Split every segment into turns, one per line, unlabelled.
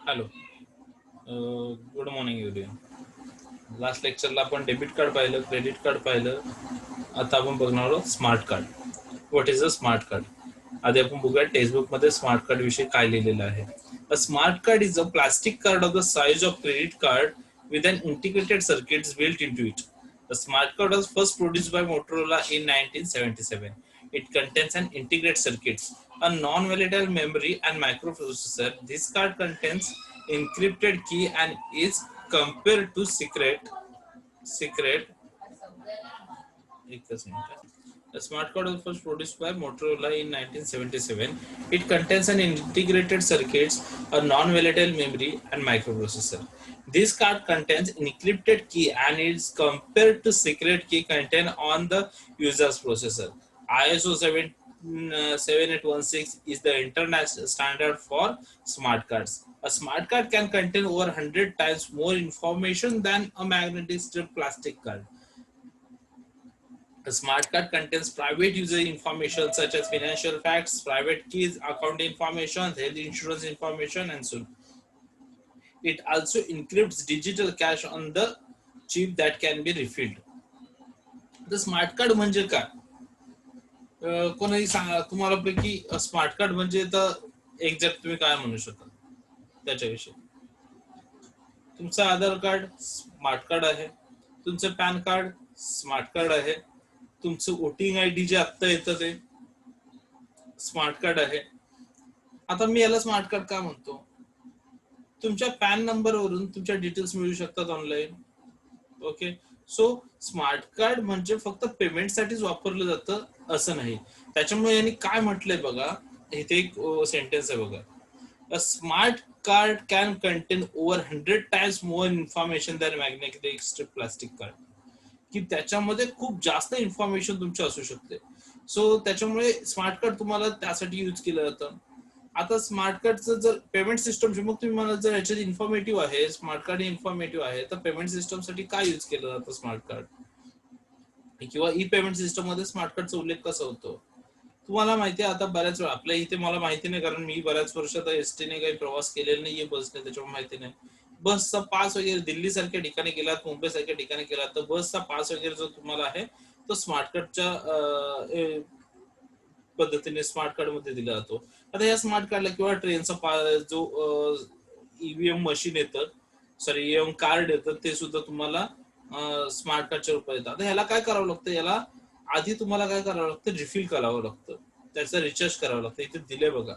Hello, good morning everyone. Last लेक्चरला आपण debit card पाहिलं, क्रेडिट कार्ड पाहिलं. आता आपण बघणार आहोत smart card. What is a smart card? आधी आपण बघूया टेक्स्टबुक मध्ये स्मार्ट कार्ड विषयी काय लिहिलेलं आहे. अ smart card is a plastic card of the size of credit card with an integrated circuits built into it. The smart card was first produced by Motorola in 1977. It contains an integrated circuits, a non-volatile memory and microprocessor. This card contains encrypted key and is compared to secret. The smart card was first produced by Motorola in 1977. It contains an integrated circuits, a non-volatile memory, and microprocessor. This card contains encrypted key and is compared to secret key contained on the user's processor. ISO 7816 is the international standard for smart cards. A smart card can contain over 100 times more information than a magnetic strip plastic card. A smart card contains private user information such as financial facts, private keys, account information, health insurance information, and so on. It also encrypts digital cash on the chip that can be refilled. The smart card म्हणजे काय? कोणी सांगा तुम्हाला पैकी smart card म्हणजे तर exact तुम्ही काय म्हणू शकाल त्याच्याविषयी? तुमचं आधार कार्ड स्मार्ट कार्ड आहे, तुमचं पॅन कार्ड स्मार्ट कार्ड आहे, तुमचं वोटिंग आयडी जे आत्ता येतं ते स्मार्ट कार्ड आहे. आता मी याला स्मार्ट कार्ड का म्हणतो? तुमच्या पॅन नंबर वरून तुमच्या डिटेल्स मिळू शकतात online. Okay, so smart card म्हणजे फक्त पेमेंट साठीच वापरलं जातं असं नाही. त्याच्यामुळे यांनी काय म्हटलंय बघा, इथे एक सेंटेन्स आहे बघा. अ smart card can content over 100 times more information than magnetic strip plastic card. की त्याच्यामध्ये खूप जास्त इन्फॉर्मेशन तुमची असू शकते. सो त्याच्यामुळे स्मार्ट कार्ड तुम्हाला त्यासाठी यूज केलं जातं. आता स्मार्ट कार्डचं जर पेमेंट सिस्टम मग तुम्ही मला जर याच्यात इन्फॉर्मेटिव्ह आहे, स्मार्ट कार्ड इन्फॉर्मेटिव्ह आहे, तर पेमेंट सिस्टम साठी काय यूज केलं जातं स्मार्ट कार्ड किंवा ई पेमेंट सिस्टम मध्ये स्मार्ट कार्डचा उल्लेख कसा होतो? तुम्हाला माहिती आहे, आता बऱ्याच वेळा आपल्या इथे मला माहिती नाही, कारण मी बऱ्याच वर्ष आता एसटीने काही प्रवास केलेला नाहीये, बसने, त्याच्यामुळे माहिती नाही. बसचा पास वगैरे दिल्ली सारख्या ठिकाणी गेलात, मुंबई सारख्या ठिकाणी गेलात, तर बसचा पास वगैरे जो तुम्हाला आहे तो स्मार्ट कार्डच्या पद्धतीने स्मार्ट कार्ड मध्ये दिला जातो. आता या स्मार्ट कार्डला किंवा ट्रेनचा जो ईव्हीएम मशीन येतं, सॉरी ईव्हीएम कार्ड येतं, ते सुद्धा तुम्हाला स्मार्ट कार्डच्या रूपात येतं. आता ह्याला काय करावं लागतं? याला आधी तुम्हाला काय करावं लागतं? रिफिल करावं लागतं, त्याचं रिचार्ज करावं लागतं. इथे दिले बघा,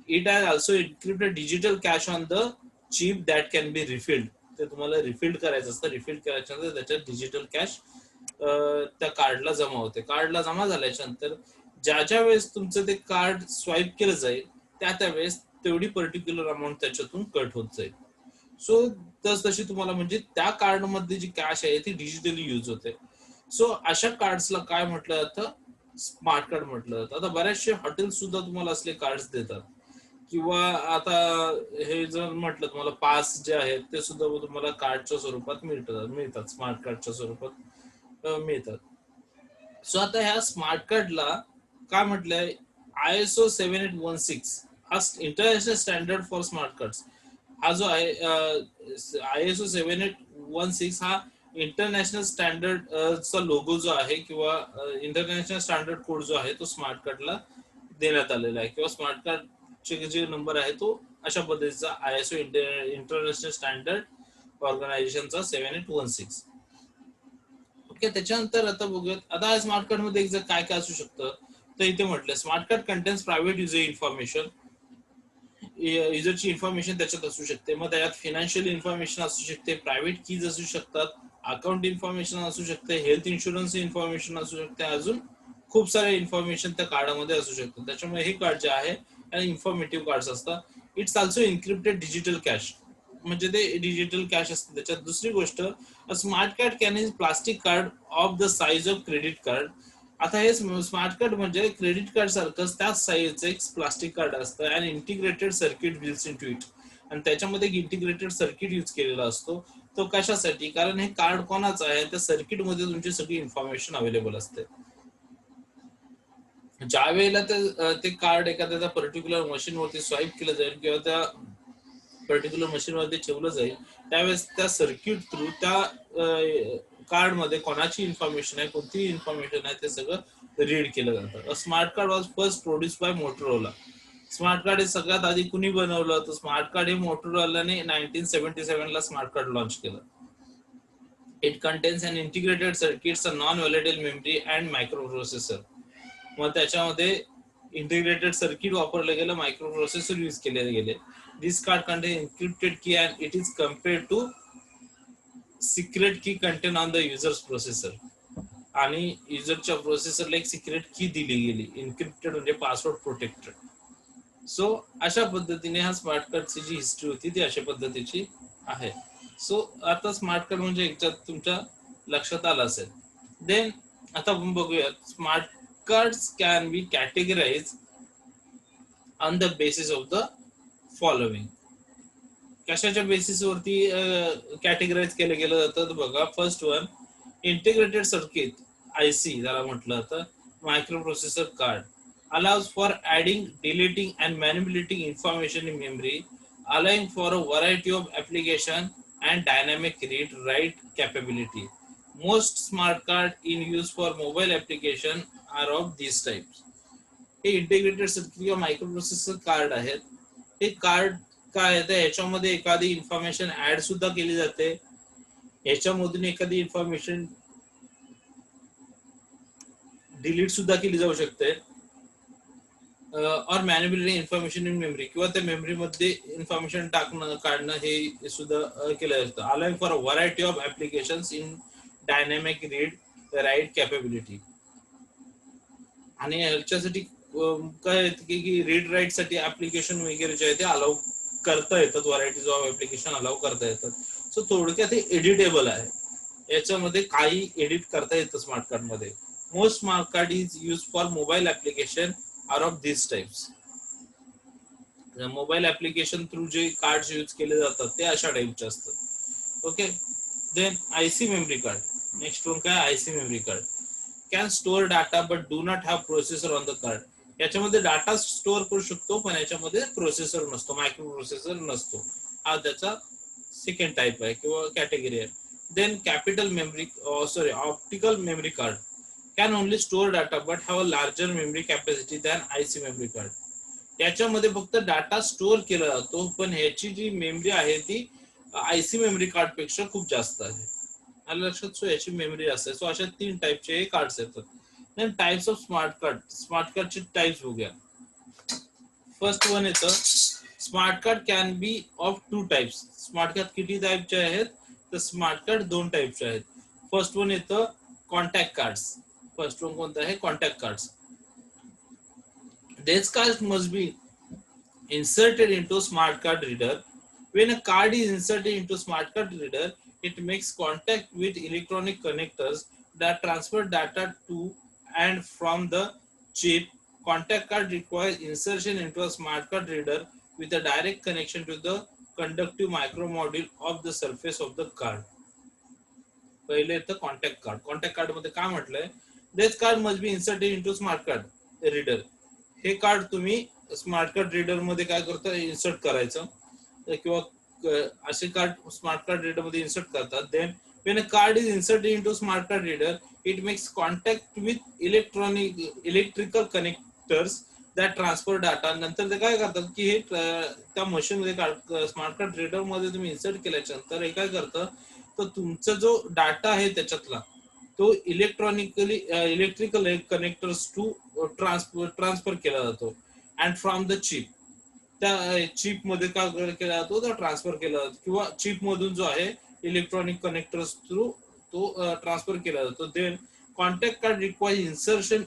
it has also encrypted digital cash on the chip that can be रिफिल्ड. ते तुम्हाला रिफिल्ड करायचं असतं. रिफिल्ड करायच्यानंतर त्याच्यात डिजिटल कॅश त्या कार्डला जमा होते. कार्डला जमा झाल्याच्या नंतर ज्या वेळेस तुमचं ते कार्ड स्वाईप केलं जाईल त्या वेळेस तेवढी पर्टिक्युलर अमाऊंट त्याच्यातून कट होत जाईल. सो तशी तुम्हाला म्हणजे त्या कार्ड मध्ये जी कॅश आहे ती डिजिटली यूज होते. सो अशा कार्ड्सला काय म्हटलं जातं? स्मार्ट कार्ड म्हटलं जातं. आता बऱ्याचशे हॉटेल सुद्धा तुम्हाला असले कार्ड्स देतात, किंवा आता हे जर म्हटलं तुम्हाला पास जे आहेत ते सुद्धा तुम्हाला कार्डच्या स्वरूपात मिळतात, स्मार्ट कार्डच्या स्वरूपात मिळतात. सो आता ह्या स्मार्ट कार्डला काय म्हटलंय? ISO 7816 हा international standard for smart cards. हा जो आहे ISO 7816 हा इंटरनॅशनल स्टँडर्ड चा लोगो जो आहे किंवा इंटरनॅशनल स्टँडर्ड कोड जो आहे तो स्मार्ट कार्डला देण्यात आलेला आहे, किंवा स्मार्ट कार्डचे जे नंबर आहे तो अशा पद्धतीचा ISO इंटरनॅशनल स्टँडर्ड ऑर्गनायझेशनचा 7816. ओके, त्याच्यानंतर आता बघूयात आता स्मार्ट कार्ड मध्ये काय काय असू शकतं. तर इथे म्हटलं smart card contains private user information. युजरची इन्फॉर्मेशन त्याच्यात असू शकते, मग त्याच्यात फिनान्शियल इन्फॉर्मेशन असू शकते, प्रायव्हेट कीज असू शकतात, अकाउंट इन्फॉर्मेशन असू शकते, हेल्थ इन्शुरन्स इन्फॉर्मेशन असू शकते, अजून खूप सारे इन्फॉर्मेशन त्या कार्डामध्ये असू शकतात. त्याच्यामुळे हे कार्ड जे आहे इन्फॉर्मेटिव्ह कार्ड असतात. It's also encrypted digital cash, म्हणजे ते डिजिटल कॅश असतं त्याच्यात. दुसरी गोष्ट, smart card can is plastic card of the size of credit card. आता हे स्मार्ट कार्ड म्हणजे क्रेडिट कार्ड सारखंच त्याच साईजचं एक प्लास्टिक कार्ड असतं आणि integrated circuit builds into it. आणि त्याच्यामध्ये एक इंटिग्रेटेड सर्किट यूज केलेला असतो. तो कशासाठी? कारण हे कार्ड कोणाचं आहे, त्या सर्किट मध्ये तुमची सगळी इन्फॉर्मेशन अवेलेबल असते. ज्या वेळेला ते कार्ड एखाद्या पर्टिक्युलर मशीन वरती स्वाईप केलं जाईल किंवा त्या पर्टिक्युलर मशीनमध्ये ठेवलं जाईल, त्यावेळेस त्या सर्किट थ्रू त्या कार्ड मध्ये कोणाची इन्फॉर्मेशन आहे, कोणती इन्फॉर्मेशन आहे, ते सगळं रीड केलं जातं. Smart card was first produce by Motorola. Smart card हे सगळ्यात आधी कुणी बनवलं, तर स्मार्ट कार्ड हे मोटोरोलाने 1977 ला स्मार्ट कार्ड लॉन्च केलं. It contains an integrated circuits, a non volatile memory and micro processor. मग त्याच्यामध्ये इंटिग्रेटेड सर्किट वापरलं गेलं, मायक्रो प्रोसेसर यूज केले गेले. This card contain encrypted key and it is compared to secret key contain on the user's processor. आणि युजरच्या प्रोसेसरला एक secret key दिली गेली, इन्क्रिप्टेड म्हणजे पासवर्ड प्रोटेक्टेड. सो अशा पद्धतीने हा स्मार्ट कार्डची जी हिस्ट्री होती ती अशा पद्धतीची आहे. सो आता स्मार्ट कार्ड म्हणजे एकच्यात तुमच्या लक्षात आलं असेल. देन आता आपण बघूया, smart cards can be categorize on the basis of the following. कशाच्या बेसिसवरती कॅटेगराइज केलं गेलं जातं, बघा. First one, integrated circuit, IC ज्याला म्हटलं जातं, micro processor card allows for adding, deleting and manipulating information in memory, allowing for a variety of application and dynamic read write capability. Most smart card in use for mobile application are of these types. हे integrated circuit किंवा microprocessor card आहेत. हे card काय आहे, याच्यामध्ये एखादी information add सुद्धा केली जाते, याच्यामधून एखादी इन्फॉर्मेशन डिलीट सुद्धा केली जाऊ शकते, और मॅनिप्युलेटिंग इन्फॉर्मेशन इन मेमरी, किंवा त्या मेमरीमध्ये इन्फॉर्मेशन टाकणं काढणं हे सुद्धा केलं जातं. Allowing for a variety of applications in dynamic read write capability. आणि ह्याच्यासाठी काय की रीड राईट साठी ऍप्लिकेशन वगैरे जे आहे ते अलाउ करता येतात, व्हरायटीज ऑफ ऍप्लिकेशन अलाउ करता येतात. सो थोडक्यात हे एडिटेबल आहे, याच्यामध्ये काही एडिट करता येतं स्मार्ट कार्ड मध्ये. Most smart card is use for mobile application are of this types. Mobile application through जे कार्ड यूज केले जातात ते अशा टाइपचे असतात. Okay. Then IC memory card. Next one काय, IC memory card can store data but do not have processor on the card. याच्यामध्ये data store करू शकतो, पण याच्यामध्ये प्रोसेसर नसतो, मायक्रो प्रोसेसर नसतो. हा त्याचा सेकंड टाइप आहे किंवा कॅटेगरी आहे. Then capital memory optical memory card can only store data but have a larger memory capacity than IC memory card. याच्यामध्ये फक्त डाटा स्टोअर केला जातो, पण ह्याची जी मेमरी आहे ती आयसी मेमरी कार्ड पेक्षा खूप जास्त आहे. आलं लक्षात? सो याची मेमरी असते. सो अशा 3 टाइपचे कार्ड्स येतात. Then types of smart card. Smart कार्डचे टाइप्स बघूया. फर्स्ट वन येतं, smart card can be of 2 types. Smart card किती टाइपचे आहेत, तर स्मार्ट कार्ड 2 टाइपचे आहेत. फर्स्ट वन येतं कॉन्टॅक्ट कार्ड्स. फर्स्ट वन कोणतं आहे, contact cards. These cards must be inserted into smart card reader. When a card is inserted into smart card reader, it makes contact with electronic connectors that transfer data to and from the chip. Contact card requires insertion into a smart card reader with a direct connection to the conductive micro module of the surface of the card. पहिले येतं contact card. Contact card मध्ये काय म्हटलंय, this card must be inserted into smart card reader. हे card तुम्ही smart card reader मध्ये काय करता, इन्सर्ट करायचं, किंवा असे कार्ड स्मार्ट कार्ड रीडर मध्ये इन्सर्ट करतात. Then when a card is inserted into smart card reader, it makes contact with electrical connectors that transfer data. नंतर ते काय करतात की हे त्या मशीन मध्ये स्मार्ट कार्ड रीडर मध्ये तुम्ही इन्सर्ट केल्याच्या नंतर हे काय करतं, तर तुमचा जो डाटा आहे त्याच्यातला तो इलेक्ट्रिकल कनेक्टर्स टू ट्रान्सफर केला जातो. अँड फ्रॉम द चिप, त्या चिप मध्ये काय केला जातो, तो ट्रान्सफर केला जातो, किंवा चिप मधून जो आहे इलेक्ट्रॉनिक कनेक्टर्स थ्रू तो ट्रान्सफर केला जातो. Then contact card requires insertion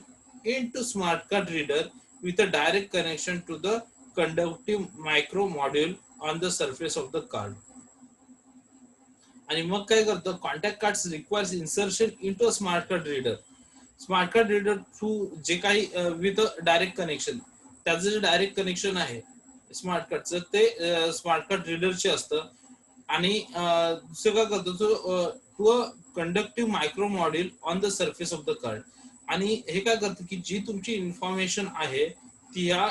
into smart card reader with a direct connection to the conductive micro module on the surface of the card. आणि मग काय करतं, contact card requires insertion into a smart card reader. Smart card reader through जे काही with direct connection, त्याचं जे direct connection आहे smart कार्डचं ते स्मार्ट कार्ड रीडरचे असतं. आणि दुसरं काय करतो, to a conductive micro module on the surface of the card. आणि हे काय करतं की जी तुमची इन्फॉर्मेशन आहे ती या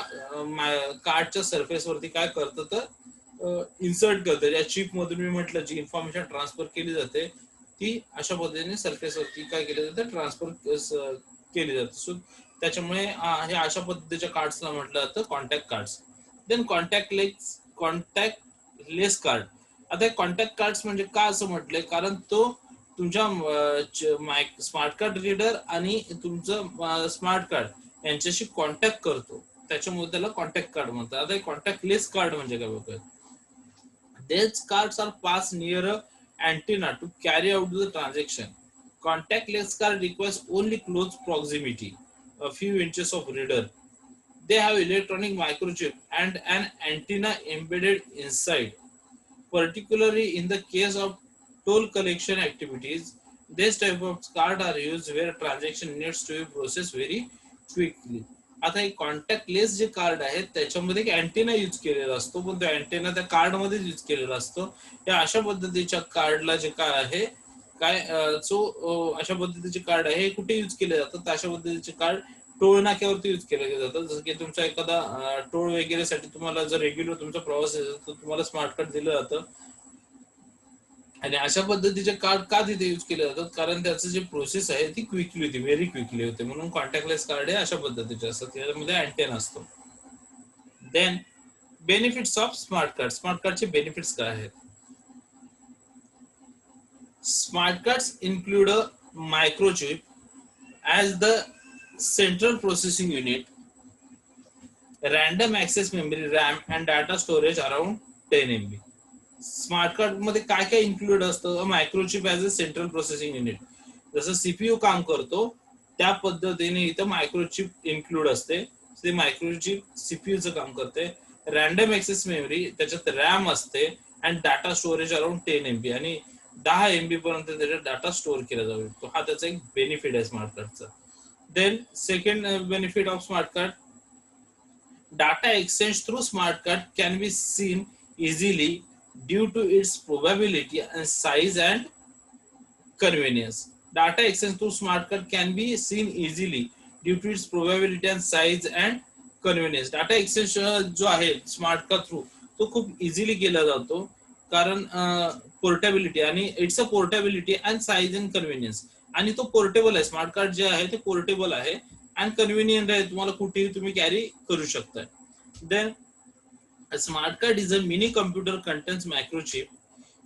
कार्डच्या सरफेस वरती काय करतं, तर इन्सर्ट करते, ज्या चिप मधून मी म्हटलं जी इन्फॉर्मेशन ट्रान्सफर केली जाते ती अशा पद्धतीने सरफेसवरती काय केली जाते, ट्रान्सफर केली जाते. सो त्याच्यामुळे हे अशा पद्धतीच्या कार्ड्सला म्हटलं जातं कॉन्टॅक्ट कार्ड्स. देन कॉन्टॅक्ट लेस कार्ड. आता कॉन्टॅक्ट कार्ड्स म्हणजे का असं म्हटलंय, कारण तो तुमच्या स्मार्ट कार्ड रीडर आणि तुमचं स्मार्ट कार्ड यांच्याशी कॉन्टॅक्ट करतो, त्याच्यामुळे त्याला कॉन्टॅक्ट कार्ड म्हणतात. आता कॉन्टॅक्ट लेस कार्ड म्हणजे काय बघूया. These cards are passed near a antenna to carry out the transaction. Contactless card requires only close proximity, a few inches of reader. They have electronic microchip and an antenna embedded inside. Particularly in the case of toll collection activities, this type of card are used where transaction needs to be processed very quickly. आता एक contactless जे card आहे त्याच्यामध्ये एक antenna use केलेला असतो, पण तो अँटेना त्या कार्ड मध्ये यूज केलेला असतो. या अशा पद्धतीच्या कार्डला जे काय आहे काय अशा पद्धतीचे कार्ड आहे कुठे यूज केले जातात, अशा पद्धतीचे कार्ड टोल नाक्यावरती यूज केले जातात. जसं की तुमचा एखादा टोल वगैरे साठी तुम्हाला जर रेग्युलर तुमचा प्रवास आहे तर तुम्हाला स्मार्ट कार्ड दिलं जातं. आणि अशा पद्धतीचे कार्ड का तिथे यूज केले जातात, कारण त्याचं जे प्रोसेस आहे ती क्विकली होती, व्हेरी क्विकली होते, म्हणून कॉन्टॅक्टलेस कार्ड हे अशा पद्धतीचे असतात, त्याच्यामध्ये अँटेना असतो. Then benefits of smart card. Smart कार्डचे बेनिफिट्स काय आहेत? Smart cards include a microchip as the central processing unit, random access memory RAM and data storage around 10 MB. Smart card मध्ये काय काय इन्क्लूड असतं? Microchip as a central processing unit. जसं CPU काम करतो त्या पद्धतीने इथं मायक्रोचिप इन्क्लूड असते. ते मायक्रोचिप सीपीयूचं काम करते. रॅन्डम ऍक्सेस मेमरी, त्याच्यात रॅम असते, and data storage around 10 MB, आणि 10 MB पर्यंत त्याच्यात डाटा स्टोअर केला जाऊ शकतो. हा त्याचा एक बेनिफिट आहे स्मार्ट कार्डचा. Then second benefit of smart card, data exchange through smart card can be seen easily due to its probability and size and convenience. Data exchange through smart card can be seen easily due to its probability and size and convenience. Data exchange जो आहे smart card through तो खूप easily केला जातो, कारण portability आणि it's a portability and size and convenience. आणि तो पोर्टेबल आहे, स्मार्ट कार्ड जे आहे ते पोर्टेबल आहे अँड कन्व्हिनियंट आहे, तुम्हाला कुठेही तुम्ही कॅरी करू शकता. Then a smart card is a mini computer contains microchip,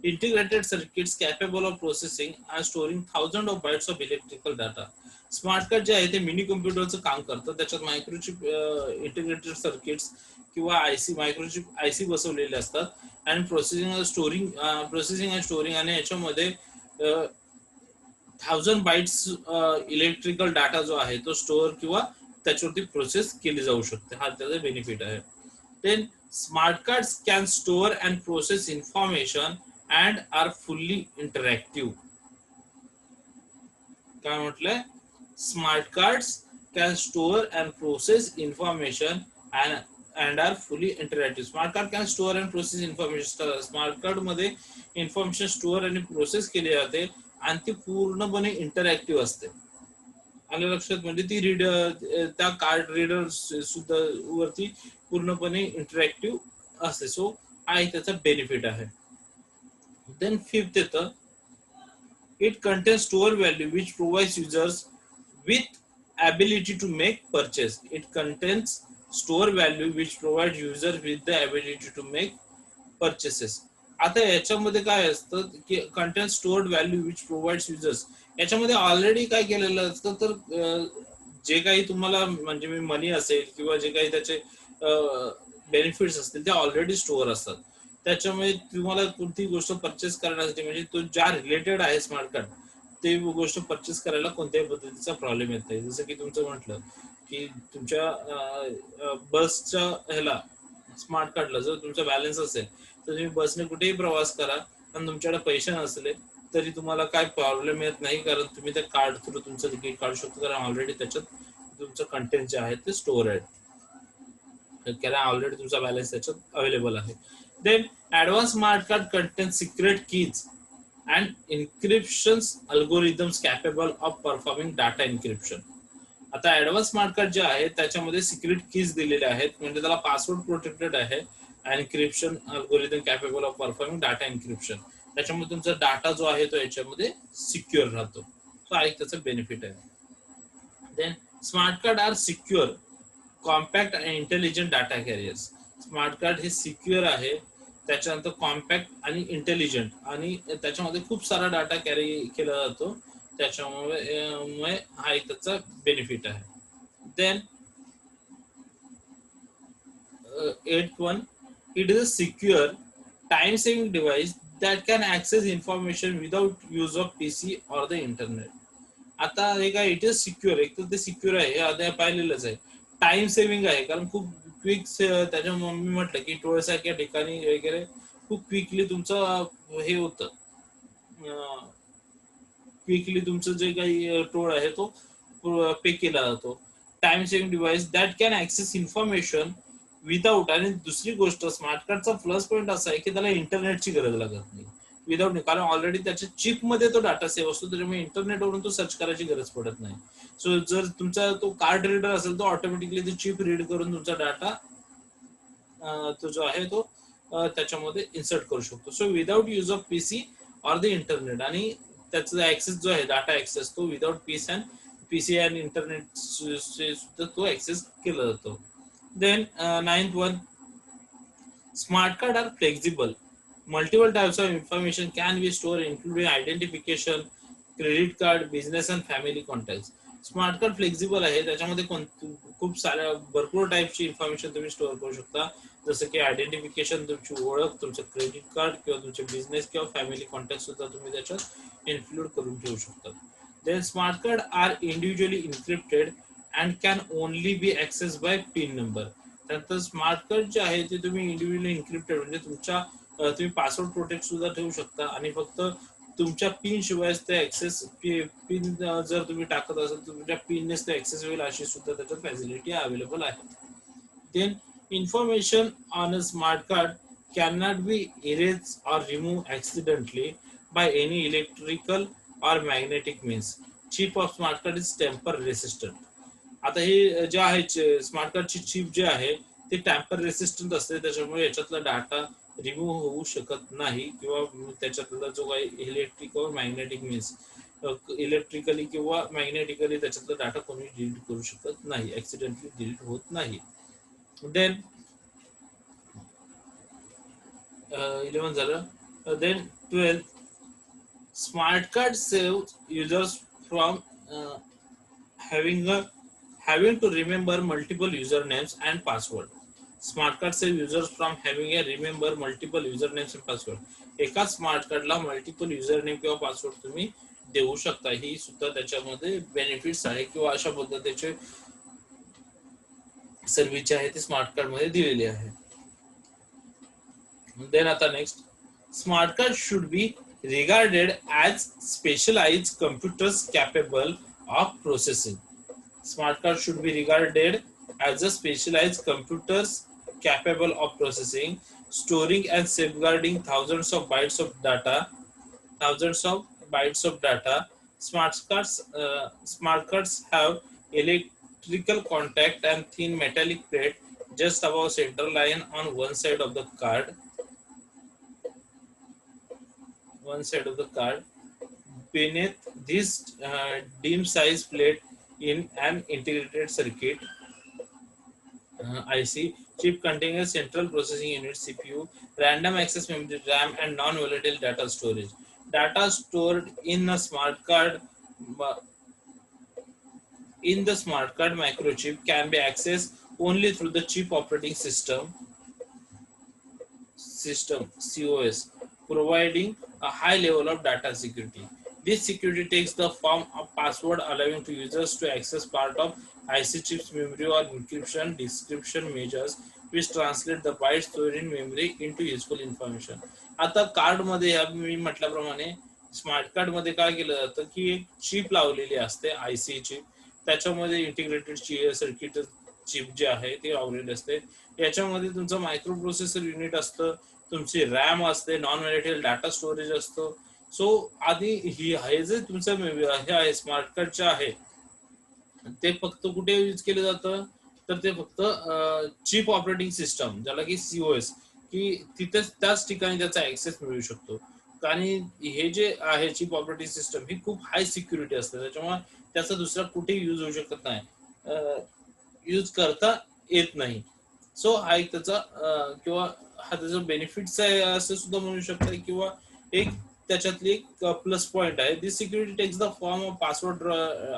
integrated circuits capable of processing and storing thousands of bytes of electrical data. Smart card जे आहे ते मिनी कम्प्युटरचं काम करतं, त्याच्यात मायक्रोचिप इंटिग्रेटेड सर्किट्स किंवा आयसी मायक्रोचिप आयसी बसवलेले असतात आणि प्रोसेसिंग अँड स्टोरिंग, आणि याच्यामध्ये 1000 बाइट्स इलेक्ट्रिकल डाटा जो आहे तो स्टोअर किंवा त्याच्यावरती प्रोसेस केली जाऊ शकते. हा त्याचा बेनिफिट आहे. Then smart cards can store and process information and are fully interactive. काय म्हटलंय? Smart cards can store and process information and are fully interactive. Smart card can store and process information. Smart card मध्ये information store आणि process केली जाते आणि ती पूर्णपणे interactive असते. आलं लक्षात? म्हणजे ती रीडर त्या कार्ड रीडर सुद्धा वरती पूर्णपणे इंटरॅक्टिव्ह असते. सो हा एक त्याचा बेनिफिट आहे. देन फिफ्थ येतं, it contains store value which provides users with ability to make purchase. It contains store value which provides user with the ability to make purchases. आता याच्यामध्ये काय असतं की content stored value which provides users, याच्यामध्ये already काय केलेलं असतं, तर जे काही तुम्हाला म्हणजे मनी असेल किंवा जे काही त्याचे बेनिफिट्स असतील ते ऑलरेडी स्टोअर असतात. त्याच्यामुळे तुम्हाला कोणती गोष्ट परचेस करण्यासाठी म्हणजे तो ज्या रिलेटेड आहे स्मार्ट कार्ड ते गोष्ट परचेस करायला कोणत्याही पद्धतीचा प्रॉब्लेम येत नाही. जसं की तुमचं म्हटलं की तुमच्या बसच्या ह्याला स्मार्ट कार्डला जर तुमचा बॅलन्स असेल तर तुम्ही बसने कुठेही प्रवास करा आणि तुमच्याकडे पैसे नसले तरी तुम्हाला काय प्रॉब्लेम येत नाही, कारण तुम्ही त्या कार्ड थ्रू तुमचं तिकीट काढू शकतो, कारण ऑलरेडी त्याच्यात तुमचं कंटेंट जे आहे ते स्टोअर आहे, कारण ऑलरेडी तुमचा बॅलन्स त्याच्यात अवेलेबल आहे. Then advance smart card contain secret keys and encryptions algorithms capable of performing data encryption. आता ऍडव्हान्स स्मार्ट कार्ड जे आहे त्याच्यामध्ये सिक्रेट कीज दिलेले आहेत, म्हणजे त्याला पासवर्ड प्रोटेक्टेड आहे, encryption algorithm capable of performing data encryption. त्याच्यामुळे तुमचा डाटा जो आहे तो याच्यामध्ये सिक्युअर राहतो. तो एक त्याचा बेनिफिट आहे. Then smart card are secure, compact आणि intelligent data carriers. Smart card हे सिक्युअर आहे, त्याच्यानंतर कॉम्पॅक्ट आणि इंटेलिजंट, आणि त्याच्यामध्ये खूप सारा डाटा कॅरी केला जातो. त्याच्यामुळे हा एक त्याचा बेनिफिट आहे. Then 8th one, it is a secure time saving device that can access information without use of PC or the internet. आता हे काय, इट इज सिक्युअर, एक तर ते सिक्युअर आहे, हे आधी पाहिलेलंच आहे. टाइम सेव्हिंग आहे, कारण खूप क्विक, त्याच्यामुळे मी म्हटलं की टोळसारख्या ठिकाणी वगैरे खूप क्विकली तुमचं हे होतं, क्विकली तुमचं जे काही टोळ आहे तो पे केला जातो. Time saving device that can access information without, आणि दुसरी गोष्ट स्मार्ट कार्डचा प्लस पॉईंट असा आहे की त्याला इंटरनेटची गरज लागत नाही. विदाऊट नाही, कारण ऑलरेडी त्याच्या चिप मध्ये तो डाटा सेव्ह असतो, त्याच्यामुळे इंटरनेटवरून तो सर्च करायची गरज पडत नाही. सो जर तुमचा तो कार्ड रीडर असेल तो ऑटोमॅटिकली ती चिप रीड करून तुमचा डाटा तो जो आहे तो त्याच्यामध्ये इन्सर्ट करू शकतो. So without use of PC or the internet, आणि त्याचा ऍक्सेस जो आहे डाटा ऍक्सेस तो विदाऊट पीसी अँड इंटरनेट सुद्धा तो ऍक्सेस केला जातो. Then 9th one, smart card are flexible. Multiple types of information can be stored, including identification, credit card, business and family contacts. Smart card flexible आहे, त्याच्यामध्ये खूप साऱ्या भरपूर टाईपची इन्फॉर्मेशन तुम्ही स्टोअर करू शकता, जसं की आयडेंटिफिकेशन, तुमची ओळख, तुमचं क्रेडिट कार्ड किंवा तुमचे बिझनेस किंवा फॅमिली कॉन्टॅक्ट सुद्धा तुम्ही त्याच्यात इन्क्लूड करून ठेवू शकता. Then smart card are individually encrypted and can only be access by pin number. त्यानंतर स्मार्ट कार्ड जे आहे ते तुम्ही इंडिव्हिज्युअली इन्क्रिप्टेड, म्हणजे तुम्ही पासवर्ड प्रोटेक्ट सुद्धा ठेवू शकता, आणि फक्त तुमच्या पिन शिवाय ते ऍक्सेस, पिन जर तुम्ही टाकत असाल तर तुमच्या पिननेच ते ऍक्सेस होईल, अशी सुद्धा त्याच्यात फॅसिलिटी अवेलेबल आहे. Then information on a smart card can not be erase or remove accidentally by any electrical or magnetic means. Chip of smart card is tamper resistant. आता हे जे आहे स्मार्ट कार्डची चिप जे आहे ते टॅम्पर रेसिस्टंट असते, त्याच्यामुळे याच्यातला डाटा रिमूव्ह होऊ शकत नाही, किंवा त्याच्यातला जो काही इलेक्ट्रिक व मॅग्नेटिक मीन्स इलेक्ट्रिकली किंवा मॅग्नेटिकली त्याच्यातला डाटा कोणी डिलीट करू शकत नाही, ऍक्सिडेंटली डिलीट होत नाही. देन 11 झालं. Then 12, smart card save users from having to remember multiple usernames and password. Smart card save users from having a remember multiple usernames and password. एका smart कार्डला multiple username किंवा password तुम्ही देऊ शकता, ही सुद्धा त्याच्यामध्ये बेनिफिट्स आहे, किंवा अशा पद्धतीचे सर्व्हिस आहे ते स्मार्ट कार्ड मध्ये दिलेली आहे. देन आता next, smart card should be regarded as specialised computers capable of processing. Smart card should be regarded as a specialized computers capable of processing, storing and safeguarding thousands of bytes of data. Smart cards have electrical contact and thin metallic plate just above central line on one side of the card. Beneath this dim size plate in an integrated circuit IC chip containing a central processing unit CPU, random access memory RAM and non-volatile data storage. Data stored in a smart card microchip can be accessed only through the chip operating system COS, providing a high level of data security. This security takes the form of password, allowing to users to access part of IC chip's memory or encryption decryption measures, which translate the bytes stored in memory into useful information. आता card मध्ये मी म्हटल्याप्रमाणे smart card मध्ये काय केलं जातं की एक chip लावलेली असते, आयसी चिप, त्याच्यामध्ये इंटिग्रेटेड सर्किट चिप जे आहे ते लावलेले असते. याच्यामध्ये तुमचं मायक्रो प्रोसेसर युनिट असतं, तुमची रॅम असते, नॉन व्होलेटाइल डाटा स्टोरेज असतो. सो आधी हे जे तुमचं हे आहे स्मार्ट कार्डचे आहे ते फक्त कुठे यूज केलं जातं, तर ते फक्त चिप ऑपरेटिंग सिस्टम ज्याला की सीओएस, की तिथेच त्याच ठिकाणी त्याचा ऍक्सेस मिळू शकतो. आणि हे जे आहे चिप ऑपरेटिंग सिस्टम ही खूप हाय सिक्युरिटी असते, त्याच्यामुळे त्याचा दुसरा कुठे यूज होऊ शकत नाही, यूज करता येत नाही. सो हा एक त्याचा किंवा हा त्याचा बेनिफिट्स आहे असं सुद्धा म्हणू शकता, किंवा एक त्याच्यातली एक प्लस पॉइंट आहे. This security takes the form of password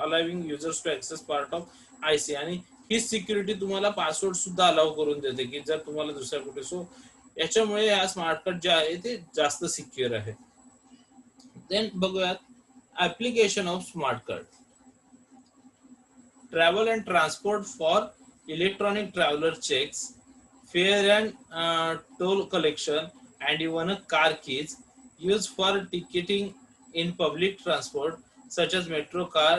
allowing users to access part of IC, आणि ही सिक्युरिटी तुम्हाला पासवर्ड सुद्धा अलाउ करून देते की जर तुम्हाला दुसऱ्या कुठे. सो याच्यामुळे हा स्मार्ट कार्ड जे आहे ते जास्त सिक्युअर आहे. देन बघूयात application of smart card. Travel and transport for electronic traveller cheques, fare and toll collection, and even car keys used for ticketing in public transport such as metro car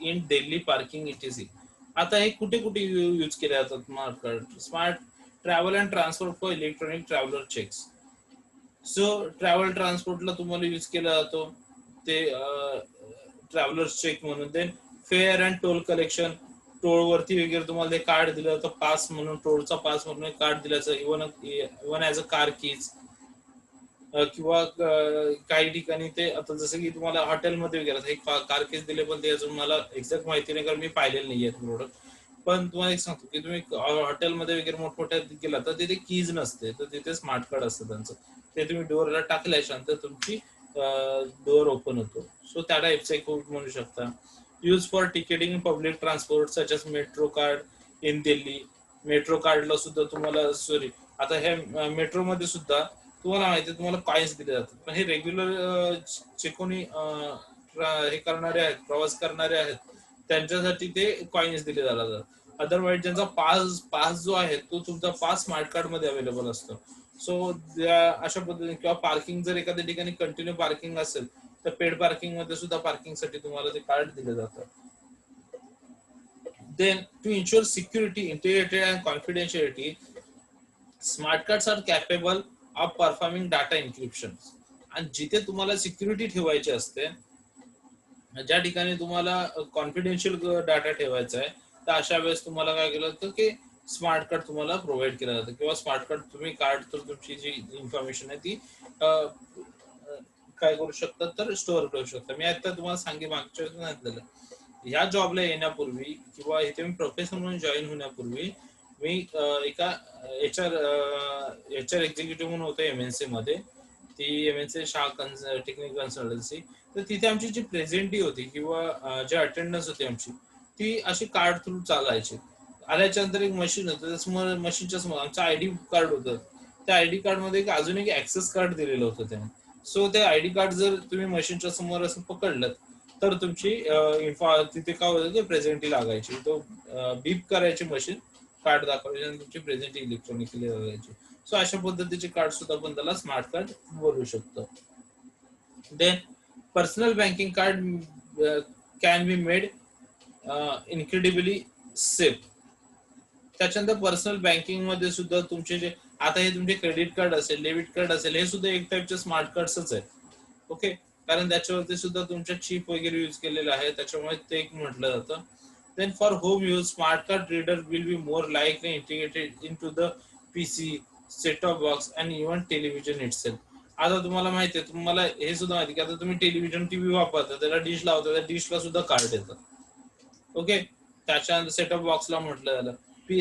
in Delhi parking etc. आता हे कुठे कुठे use केले जातात smart card? Smart travel and transport for electronic traveller cheques. So travel ट्रान्सपोर्टला तुम्हाला use केला जातो ते ट्रॅव्हलर्स चेक म्हणून. Then fare and toll collection, toll वरती वगैरे तुम्हाला ते कार्ड दिलं जातं, पास म्हणून, टोलचा पास म्हणून कार्ड दिलं जातं. Even as a car keys, किंवा काही ठिकाणी ते आता जसं की तुम्हाला हॉटेलमध्ये वगैरे एक कार कीज दिले, पण ते अजून मला एक्झॅक्ट माहिती नाही कारण मी पाहिलेलं नाही आहे प्रोडक्ट. पण तुम्हाला एक सांगतो की तुम्ही हॉटेलमध्ये वगैरे मोठमोठ्या गेला तर तिथे कीज नसते, तर तिथे स्मार्ट कार्ड असतं त्यांचं. ते तुम्ही डोअरला टाकल्याच्यानंतर तुमची डोअर ओपन होतो. सो त्या टाईपचं एक म्हणू शकता. Use for ticketing public transport such as metro card in Delhi. Metro कार्डला सुद्धा तुम्हाला, सॉरी, आता हे मेट्रोमध्ये सुद्धा तुम्हाला माहिती आहे तुम्हाला कॉइन्स दिले जातात, पण हे रेग्युलर जे कोणी हे करणारे आहेत, प्रवास करणारे आहेत, त्यांच्यासाठी ते कॉइन्स दिले जातात. अदरवाईज ज्यांचा पास जो आहे तो तुमचा पास स्मार्ट कार्ड मध्ये अवेलेबल असतो. सो अशा पद्धतीने, किंवा पार्किंग जर एखाद्या ठिकाणी कंटिन्यू पार्किंग असेल तर पेड पार्किंग मध्ये सुद्धा पार्किंगसाठी तुम्हाला ते कार्ड दिले जातं. Then to ensure security, integrity and confidentiality, smart cards are capable of performing data encryption. आणि जिथे तुम्हाला सिक्युरिटी ठेवायची असते, ज्या ठिकाणी तुम्हाला कॉन्फिडेन्शियल डाटा ठेवायचा आहे, तर अशा वेळेस तुम्हाला काय केलं जातं की स्मार्ट कार्ड तुम्हाला प्रोव्हाइड केलं जातं, किंवा स्मार्ट कार्ड तुम्ही कार्ड तर तुमची जी इन्फॉर्मेशन आहे ती काय करू शकता तर स्टोअर करू शकता. मी आता तुम्हाला मागच्या सांगितलेलं, ह्या जॉबला येण्यापूर्वी किंवा इथे मी प्रोफेसर म्हणून जॉईन होण्यापूर्वी मी एका एचआर एक्झिक्युटिव्ह म्हणून होतो एमएनसी मध्ये. ती एमएनसी शाह टेक्निकल कन्सल्टन्सी. तर तिथे आमची जी प्रेझेंटी होती किंवा जे अटेंडन्स होती आमची, ती अशी कार्ड थ्रू चालायची. आल्याच्या नंतर एक मशीन होतं, मशीनच्या समोर आमचं आयडी कार्ड होतं. त्या आयडी कार्ड मध्ये अजून एक ऍक्सेस कार्ड दिलेलं होतं त्याने. सो ते आयडी कार्ड जर तुम्ही मशीनच्या समोर असं पकडलं तर तुमची तिथे काय होतं ते प्रेझेंटी लागायची. तो बीप करायची मशीन, कार्ड दाखवायची आणि तुमची प्रेझेंटी इलेक्ट्रॉनिकली लागायची. सो अशा पद्धतीचे कार्ड सुद्धा आपण त्याला स्मार्ट कार्ड बोलू शकतो. Then personal banking card can be made incredibly safe. त्याच्यानंतर पर्सनल बँकिंग मध्ये सुद्धा तुमचे जे आता हे तुमचे क्रेडिट कार्ड असेल, डेबिट कार्ड असेल, हे सुद्धा एक टाईपचे स्मार्ट कार्ड्सच आहेत. ओके, कारण त्याच्यावरती सुद्धा तुमच्या चिप वगैरे यूज केलेलं आहे, त्याच्यामुळे ते एक म्हटलं जातं. Then for home use, smart card reader will be more likely integrated into the PC, set top box and even television itself. आता तुम्हाला माहिती आहे, तुम्हाला हे सुद्धा माहिती की आता तुम्ही टेलिव्हिजन टीव्ही वापरता, त्याला डिश लावता, त्या डिशला सुद्धा कार्ड येतं. ओके, त्याच्यानंतर सेटअप बॉक्सला म्हटलं झालं.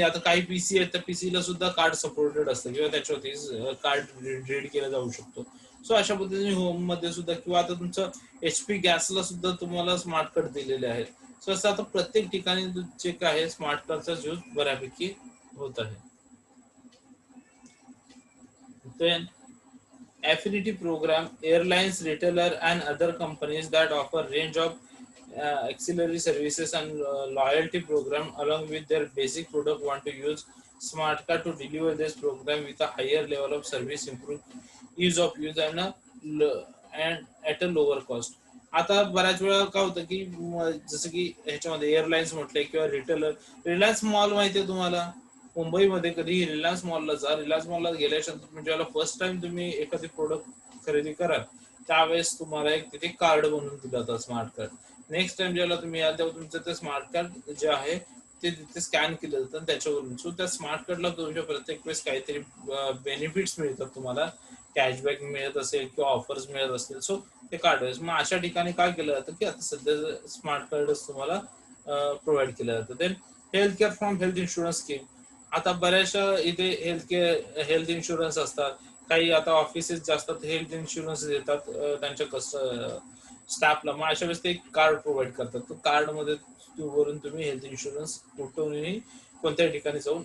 आता काही पीसी आहेत, तर पीसीला सुद्धा कार्ड सपोर्टेड असतं किंवा त्याच्यावरती कार्ड रीड केलं जाऊ शकतो. सो अशा पद्धतीने होम मध्ये सुद्धा, किंवा आता तुमचं एचपी गॅसला सुद्धा तुम्हाला स्मार्ट कार्ड दिलेले आहेत. सो असं आता प्रत्येक ठिकाणी जे काय स्मार्ट कार्डचा यूज बऱ्यापैकी होत आहे. Then affinity program, airlines, retailer and other companies that offer range of auxiliary services and loyalty program along with their basic product want to use smart card to deliver this program with a higher level of service, improve ease of use and at a lower cost. आता बऱ्याच वेळा काय होतं की जसं की ह्याच्यामध्ये airlines म्हटले किंवा रिटेलर, रिलायन्स मॉल माहिती आहे तुम्हाला, मुंबईमध्ये कधी रिलायन्स मॉलला जा. रिलायन्स मॉलला गेल्याच्या नंतर म्हणजे फर्स्ट टाइम तुम्ही एखादी प्रोडक्ट खरेदी कराल त्यावेळेस तुम्हाला एक तिथे कार्ड बनवून दिलं जातं स्मार्ट कार्ड. नेक्स्ट टाइम ज्याला तुम्ही याल तेव्हा तुमचं ते स्मार्ट कार्ड जे आहे ते तिथे स्कॅन केलं जातं आणि त्याच्यावरून सो त्या स्मार्ट कार्डला तुमच्या प्रत्येक वेळेस काहीतरी बेनिफिट्स मिळतात तुम्हाला, कॅशबॅक मिळत असेल किंवा ऑफर्स मिळत असतील, सो ते कार्ड. मग अशा ठिकाणी काय केलं जातं की आता सध्या स्मार्ट कार्डच तुम्हाला प्रोव्हाइड केलं जातं. Then health care from health insurance scheme. आता बऱ्याचशा इथे हेल्थ इन्शुरन्स असतात, काही आता ऑफिसेस जास्त हेल्थ इन्शुरन्स देतात त्यांच्या स्टाफला. मग अशा वेळेस ते एक कार्ड प्रोव्हाइड करतात. तो कार्ड मध्ये वरून तुम्ही हेल्थ इन्शुरन्स कुठूनही कोणत्याही ठिकाणी जाऊन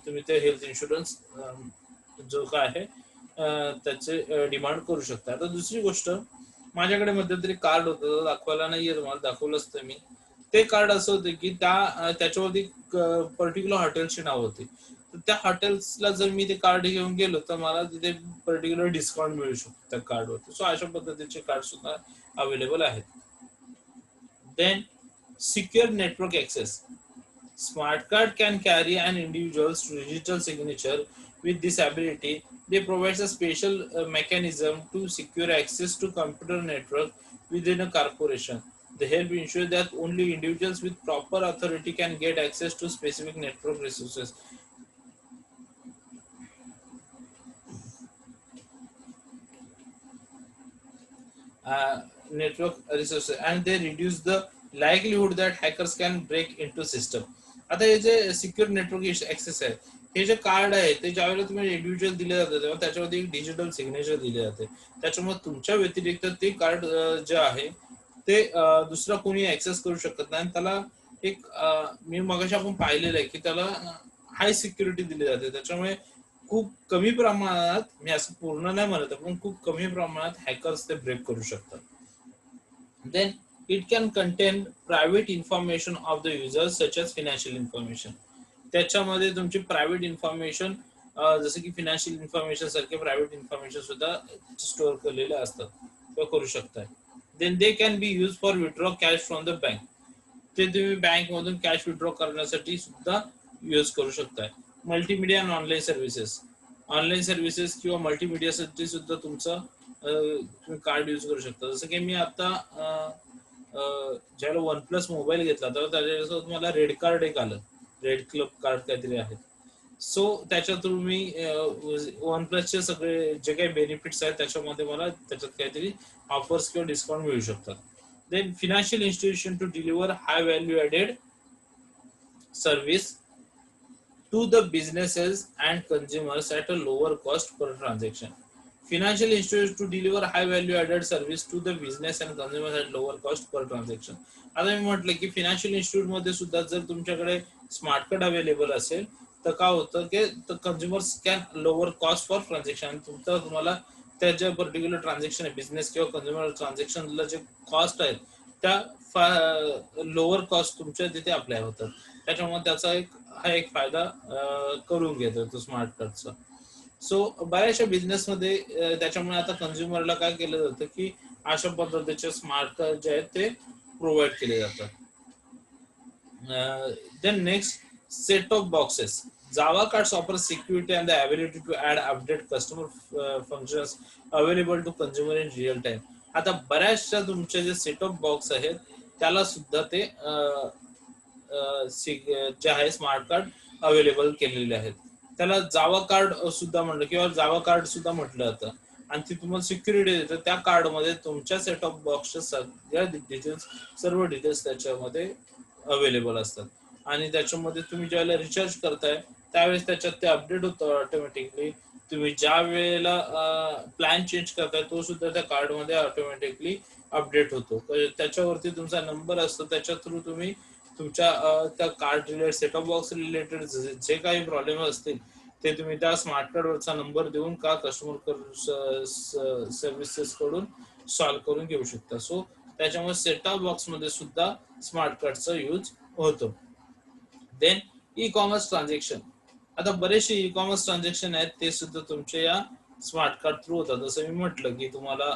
तुम्ही ते हेल्थ इन्शुरन्स जो काय आहे त्याचे डिमांड करू शकता. आता दुसरी गोष्ट, माझ्याकडे मध्यंतरी कार्ड होतं, दाखवायला नाहीये तुम्हाला, दाखवलं असतं मी. ते कार्ड असं होतं की त्याच्यावरती पर्टिक्युलर हॉटेलची नाव होती. तर त्या हॉटेल्सला जर मी ते कार्ड घेऊन गेलो तर मला तिथे पर्टिक्युलर डिस्काउंट मिळू शकतो त्या कार्डवरती. सो अशा पद्धतीचे कार्ड सुद्धा अवेलेबल आहेत. Then secure network access. Smart card can carry an individual's digital signature. With this ability, they provide a special mechanism to secure access to computer network within a corporation. They help ensure that only individuals with proper authority can get access to specific network resources. uh, Network resources, and they reduce the likelihood that hackers can break into system. आता हे जे secure network access आहे, हे जे card आहे ते ज्यावेळेला तुम्ही इंडिव्हिज्युअल दिले जाते तेव्हा त्याच्यावरती एक डिजिटल सिग्नेचर दिले जाते. त्याच्यामुळे तुमच्या व्यतिरिक्त ते कार्ड जे आहे ते दुसरा कोणी ऍक्सेस करू शकत नाही. आणि त्याला एक मी मगाशी आपण पाहिलेलं आहे की त्याला हाय सिक्युरिटी दिली जाते. त्याच्यामुळे खूप कमी प्रमाणात, मी असं पूर्ण नाही म्हणत पण खूप कमी प्रमाणात हॅकर्स ते ब्रेक करू शकतात. Then it can contain private information of the user such as financial information. त्याच्यामध्ये तुमची प्रायव्हेट इन्फॉर्मेशन जसं की फिनान्शियल इन्फॉर्मेशन सारखे प्रायव्हेट इन्फॉर्मेशन सुद्धा स्टोअर केलेले असतात किंवा करू शकतात. Then they can be use for withdraw cash from the bank. ते तुम्ही बँक मधून कॅश विथड्रॉ करण्यासाठी सुद्धा यूज करू शकताय. मल्टीमीडिया आणि ऑनलाईन सर्व्हिसेस. ऑनलाईन सर्व्हिसेस किंवा मल्टीमीडियासाठी सुद्धा तुमचं तुम्ही कार्ड यूज करू शकता. जसं की मी आता ज्यावेळेला वन प्लस मोबाईल घेतला तर त्याच्यासोबत मला रेड कार्ड एक आलं, रेड क्लब कार्ड काहीतरी आहे. सो त्याच्या थ्रू मी वन प्लसचे सगळे जे काही बेनिफिट्स आहेत त्याच्यामध्ये मला त्याच्यात काहीतरी ऑफर्स किंवा डिस्काउंट मिळू शकतात. Then financial institution to deliver high value added service to the businesses and consumers at a lower cost per transaction. Financial institutions to deliver high value added service to the business and consumers at lower cost per transaction. आता मी म्हटलं की financial institute मध्ये सुद्धा जर तुमच्याकडे smart card available असेल तर काय होतं की consumers can lower cost for transaction. तुम्हाला त्या ज्या पर्टिक्युलर ट्रान्झॅक्शन आहे बिझनेस किंवा कन्झ्युमर ट्रान्झॅक्शनला जे कॉस्ट आहेत त्या लोअर कॉस्ट तुमच्या तिथे अप्लाय होतात. त्याच्यामुळे त्याचा हा एक फायदा करून घेतो तो स्मार्ट कार्डचा. सो बऱ्याचशा बिझनेसमध्ये त्याच्यामुळे आता कन्झ्युमरला काय केलं जातं की अशा पद्धतीचे स्मार्ट कार्ड जे आहेत ते प्रोव्हाइड केले जातात. Then next, set of boxes. Java cards offer security and the ability to add update customer functions available to consumer in real time. आता बऱ्याचशा तुमचे जे सेट ऑफ बॉक्स आहेत त्याला सुद्धा ते जे आहे स्मार्ट कार्ड अवेलेबल केलेले आहेत. त्याला जावा कार्ड सुद्धा म्हणलं किंवा जावा कार्ड सुद्धा म्हटलं जातं. आणि ती तुम्हाला सिक्युरिटी देतं. त्या कार्डमध्ये तुमच्या सेट ऑफ बॉक्सच्या सगळ्या डिटेल्स, सर्व डिटेल्स त्याच्यामध्ये अवेलेबल असतात. आणि त्याच्यामध्ये तुम्ही ज्यावेळेला रिचार्ज करताय त्यावेळेस त्याच्यात ते अपडेट होतं ऑटोमॅटिकली. तुम्ही ज्या वेळेला प्लॅन चेंज करताय तो सुद्धा त्या कार्डमध्ये ऑटोमॅटिकली अपडेट होतो. त्याच्यावरती तुमचा नंबर असतो, त्याच्या थ्रू तुम्ही तुमच्या त्या card related, set of box related जे काही प्रॉब्लेम असतील ते तुम्ही त्या स्मार्ट कार्डवरचा नंबर देऊन का कस्टमर सर्व्हिसेस कडून सॉल्व्ह करून घेऊ शकता. सो त्याच्यामुळे सेट ऑफ बॉक्स मध्ये सुद्धा स्मार्ट कार्डचा यूज होतो. Then e commerce transaction. आता बरेचसे ई कॉमर्स ट्रान्झॅक्शन आहेत ते सुद्धा तुमच्या या स्मार्ट कार्ड थ्रू होतात. जसं मी म्हटलं की तुम्हाला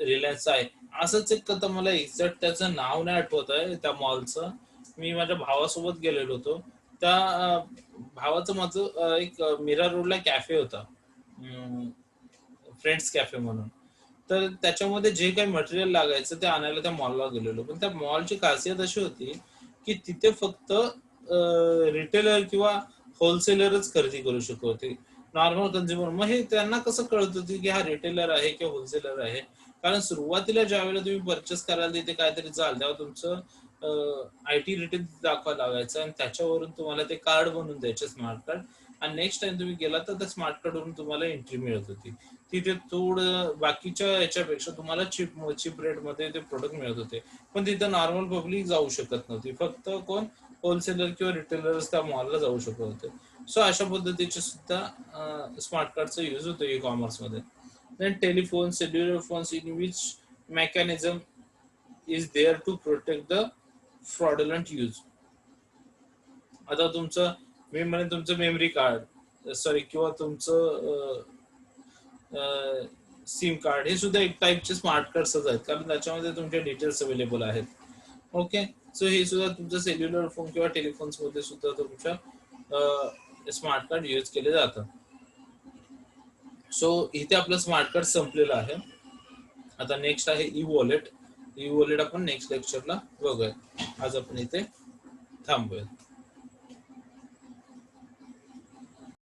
रिलायन्स आहे असंच एक, तर मला एक्झॅक्ट त्याचं नाव नाही आठवत आहे त्या मॉलचं. मी माझ्या भावासोबत गेलेलो होतो. त्या भावाचं माझं एक मीरा रोडला कॅफे होता, फ्रेंड्स कॅफे म्हणून. तर त्याच्यामध्ये जे काही मटेरियल लागायचं ते आणायला त्या मॉलला गेलेलो, पण त्या मॉलची खासियत अशी होती की तिथे फक्त रिटेलर किंवा होलसेलरच खरेदी करू शकत होते, नॉर्मल कंझ्युमर. मग हे त्यांना कसं कळत होती की हा रिटेलर आहे किंवा होलसेलर आहे? कारण सुरुवातीला ज्या वेळेला तुम्ही परचेस करायला तिथे काहीतरी जाल तेव्हा तुमचं आयटी रिटेल दाखवायला लागायचं आणि त्याच्यावरून तुम्हाला ते कार्ड बनवून द्यायचे, स्मार्ट कार्ड. आणि नेक्स्ट टाइम तुम्ही गेला तर त्या स्मार्ट कार्ड वरून तुम्हाला एंट्री मिळत होती. तिथे थोडं बाकीच्या याच्यापेक्षा तुम्हाला चिप रेट मध्ये ते प्रोडक्ट मिळत होते, पण तिथं नॉर्मल पब्लिक जाऊ शकत नव्हती. फक्त कोण होलसेलर किंवा रिटेलर्स त्या मॉलला जाऊ शकत होते. सो अशा पद्धतीचे सुद्धा स्मार्ट कार्डचा यूज होतो ई कॉमर्स मध्ये. Then telephone, cellular phones in which mechanism is there to protect the fraudulent use. आता तुमचं, मी म्हणेन तुमचं मेमरी कार्ड सॉरी किंवा तुमचं सिम कार्ड हे सुद्धा एक टाईपचे स्मार्ट कार्ड्सच आहेत, कारण त्याच्यामध्ये तुमचे डिटेल्स अवेलेबल आहेत. ओके, सो हे सुद्धा तुमचं सेल्युलर फोन किंवा टेलिफोन्स मध्ये सुद्धा तुमच्या स्मार्ट कार्ड यूज केले जातात. सो इथे आपलं स्मार्ट कार्ड संपलेलं आहे. आता नेक्स्ट आहे ई वॉलेट. ई वॉलेट आपण नेक्स्ट लेक्चरला बघूया. आज आपण इथे थांबूया.